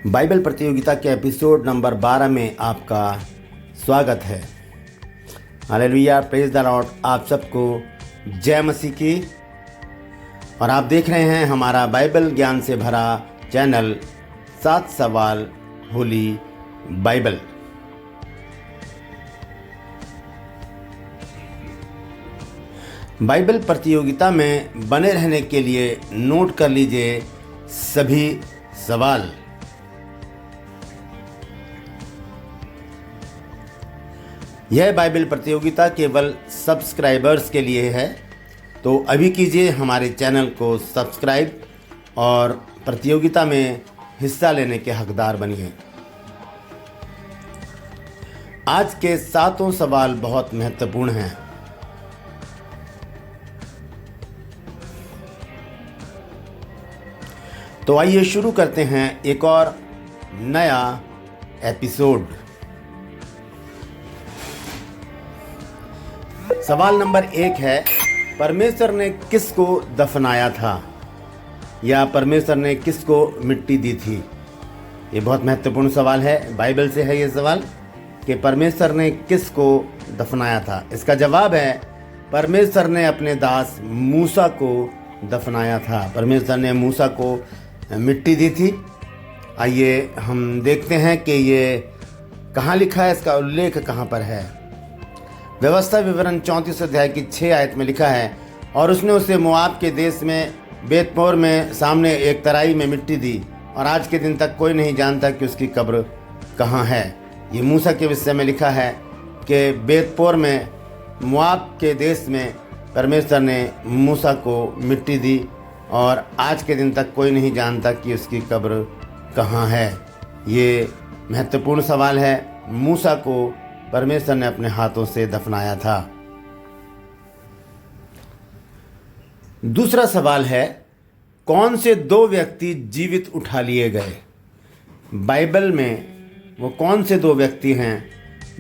Bible प्रतियोगिता के episode number 12 में आपका स्वागत है। Hallelujah, praise the Lord. आप सबको जय मसीह की। और आप देख रहे हैं हमारा बाइबल ज्ञान से भरा चैनल 7 सवाल होली बाइबल। बाइबल प्रतियोगिता में बने रहने के लिए नोट कर लीजिए सभी सवाल। यह बाइबल प्रतियोगिता केवल सब्सक्राइबर्स के लिए है, तो अभी कीजिए हमारे चैनल को सब्सक्राइब और प्रतियोगिता में हिस्सा लेने के हकदार बनिए। आज के 7 सवाल बहुत महत्वपूर्ण हैं। तो आइए शुरू करते हैं एक और नया एपिसोड। सवाल नंबर 1 है, परमेश्वर ने किसको दफनाया था या परमेश्वर ने किसको मिट्टी दी थी। ये बहुत महत्वपूर्ण सवाल है, बाइबल से है ये सवाल कि परमेश्वर ने किसको दफनाया था। इसका जवाब है परमेश्वर ने अपने दास मूसा को दफनाया था। परमेश्वर ने मूसा को मिट्टी दी थी। आइए हम देखते हैं कि ये कहाँ लिखा है, इसका उल्लेख कहाँ पर है। व्यवस्था विवरण 34 अध्याय की 6 आयत में लिखा है, और उसने उसे मोआब के देश में बेतपोर में सामने एक तराई में मिट्टी दी, और आज के दिन तक कोई नहीं जानता कि उसकी कब्र कहाँ है। ये मूसा के विषय में लिखा है कि बेतपोर में मोआब के देश में परमेश्वर ने मूसा को मिट्टी दी, और आज के दिन तक कोई नहीं जानता कि उसकी कब्र कहाँ है। ये महत्वपूर्ण सवाल है। मूसा को परमेश्वर ने अपने हाथों से दफनाया था। दूसरा सवाल है, कौन से 2 व्यक्ति जीवित उठा लिए गए। बाइबल में वो कौन से 2 व्यक्ति हैं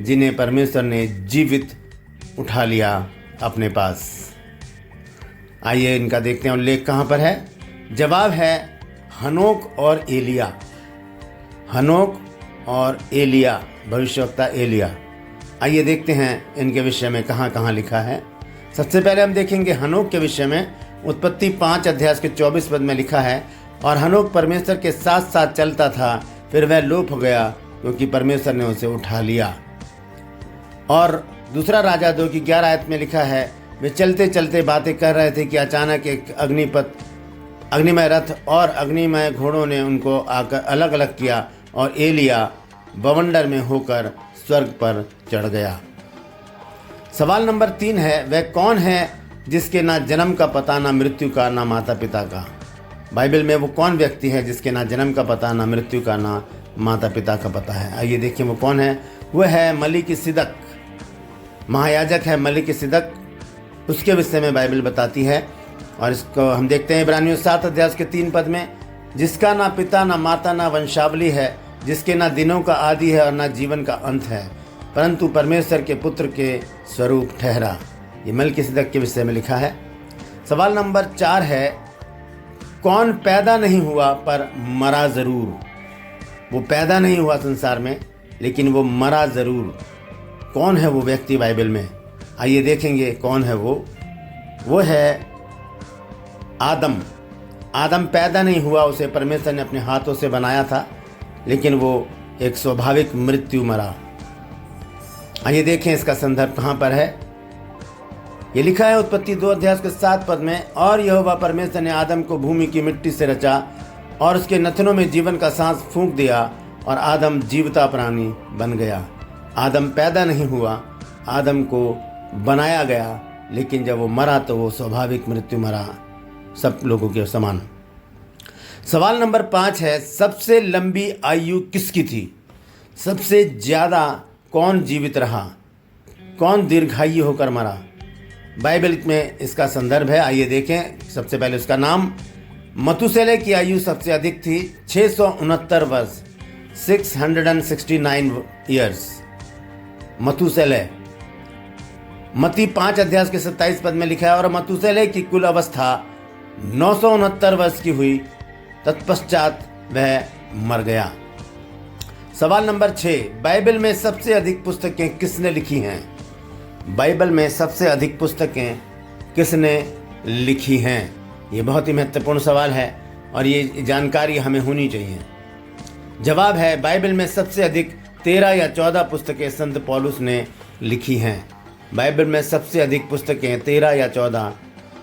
जिन्हें परमेश्वर ने जीवित उठा लिया अपने पास। आइए इनका देखते हैं उल्लेख कहाँ पर है। जवाब है हनोक और एलिया। हनोक और एलिया, भविष्यवक्ता एलिया। आइए देखते हैं इनके विषय में कहाँ कहाँ लिखा है। सबसे पहले हम देखेंगे हनोक के विषय में। उत्पत्ति 5 अध्याय के 24 पद में लिखा है, और हनोक परमेश्वर के साथ साथ चलता था, फिर वह लोप हो गया क्योंकि परमेश्वर ने उसे उठा लिया। और दूसरा राजा 2 की 11 आयत में लिखा है, वे चलते चलते बातें कर रहे थे कि अचानक एक अग्निमय रथ और अग्निमय घोड़ों ने उनको आकर अलग अलग किया, और एलिया बवंडर में होकर स्वर्ग पर चढ़ गया। सवाल नंबर 3 है, वह कौन है जिसके ना जन्म का पता, ना मृत्यु का, ना माता पिता का। बाइबल में वो कौन व्यक्ति है जिसके ना जन्म का पता, ना मृत्यु का, ना माता पिता का पता है। आइए देखिए वो कौन है। वह है मलिकिसिदक, महायाजक है मलिकिसिदक। उसके विषय में बाइबल बताती है, और इसको हम देखते हैं इब्रानियों 7 अध्याय के 3 पद में, जिसका ना पिता ना माता ना वंशावली है, जिसके ना दिनों का आदि है और ना जीवन का अंत है, परंतु परमेश्वर के पुत्र के स्वरूप ठहरा। ये मलिकिसिदक के विषय में लिखा है। सवाल नंबर 4 है, कौन पैदा नहीं हुआ पर मरा ज़रूर। वो पैदा नहीं हुआ संसार में, लेकिन वो मरा ज़रूर। कौन है वो व्यक्ति बाइबल में। आइए देखेंगे कौन है वो है आदम। आदम पैदा नहीं हुआ, उसे परमेश्वर ने अपने हाथों से बनाया था, लेकिन वो एक स्वाभाविक मृत्यु मरा। आइए देखें इसका संदर्भ कहाँ पर है। ये लिखा है उत्पत्ति 2 अध्याय के 7 पद में, और यहोवा परमेश्वर ने आदम को भूमि की मिट्टी से रचा और उसके नथनों में जीवन का सांस फूंक दिया, और आदम जीवता प्राणी बन गया। आदम पैदा नहीं हुआ, आदम को बनाया गया, लेकिन जब वो मरा तो वो स्वाभाविक मृत्यु मरा, सब लोगों के समान। सवाल नंबर 5 है, सबसे लंबी आयु किसकी थी। सबसे ज़्यादा कौन जीवित रहा, कौन दीर्घायु होकर मरा। बाइबल में इसका संदर्भ है। आइए देखें। सबसे पहले उसका नाम, मथुसेलह की आयु सबसे अधिक थी, 669 वर्ष, 669 ईयर्स। मथुसेलह। मत्ती 5 अध्याय के 27 पद में लिखा है, और मथुसेलह की कुल अवस्था 969 वर्ष की हुई, तत्पश्चात वह मर गया। सवाल नंबर 6, बाइबल में सबसे अधिक पुस्तकें किसने लिखी हैं? बाइबल में सबसे अधिक पुस्तकें किसने लिखी हैं? ये बहुत ही महत्वपूर्ण सवाल है और ये जानकारी हमें होनी चाहिए। जवाब है, बाइबल में सबसे अधिक 13 या 14 पुस्तकें संत पौलुस ने लिखी हैं। बाइबल में सबसे अधिक पुस्तकें 13 या 14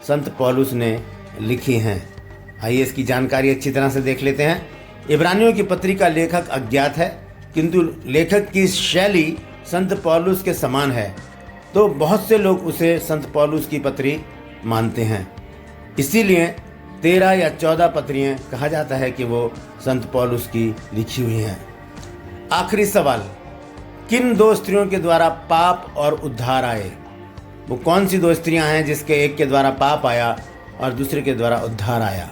संत पौलुस ने लिखी हैं। आइए इसकी जानकारी अच्छी तरह से देख लेते हैं। इब्रानियों की पत्री का लेखक अज्ञात है, किंतु लेखक की शैली संत पौलुस के समान है, तो बहुत से लोग उसे संत पौलुस की पत्री मानते हैं। इसीलिए 13 या 14 पत्रियां कहा जाता है कि वो संत पौलुस की लिखी हुई हैं। आखिरी सवाल, किन 2 स्त्रियों के द्वारा पाप और उद्धार आए? वो कौन सी 2 स्त्रियां हैं जिसके एक के द्वारा पाप आया और दूसरे के द्वारा उद्धार आया?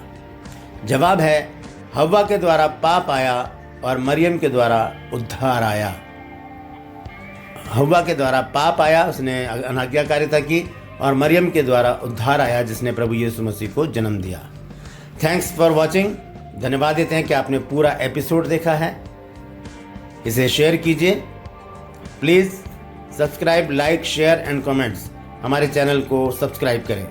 जवाब है, हव्वा के द्वारा पाप आया और मरियम के द्वारा उद्धार आया। हव्वा के द्वारा पाप आया, उसने अनाज्ञाकारिता की, और मरियम के द्वारा उद्धार आया, जिसने प्रभु यीशु मसीह को जन्म दिया। Thanks for watching. धन्यवाद देते हैं कि आपने पूरा एपिसोड देखा है। इसे शेयर कीजिए। Please subscribe, like, share and comments. हमारे चैनल को सब्सक्राइब करें।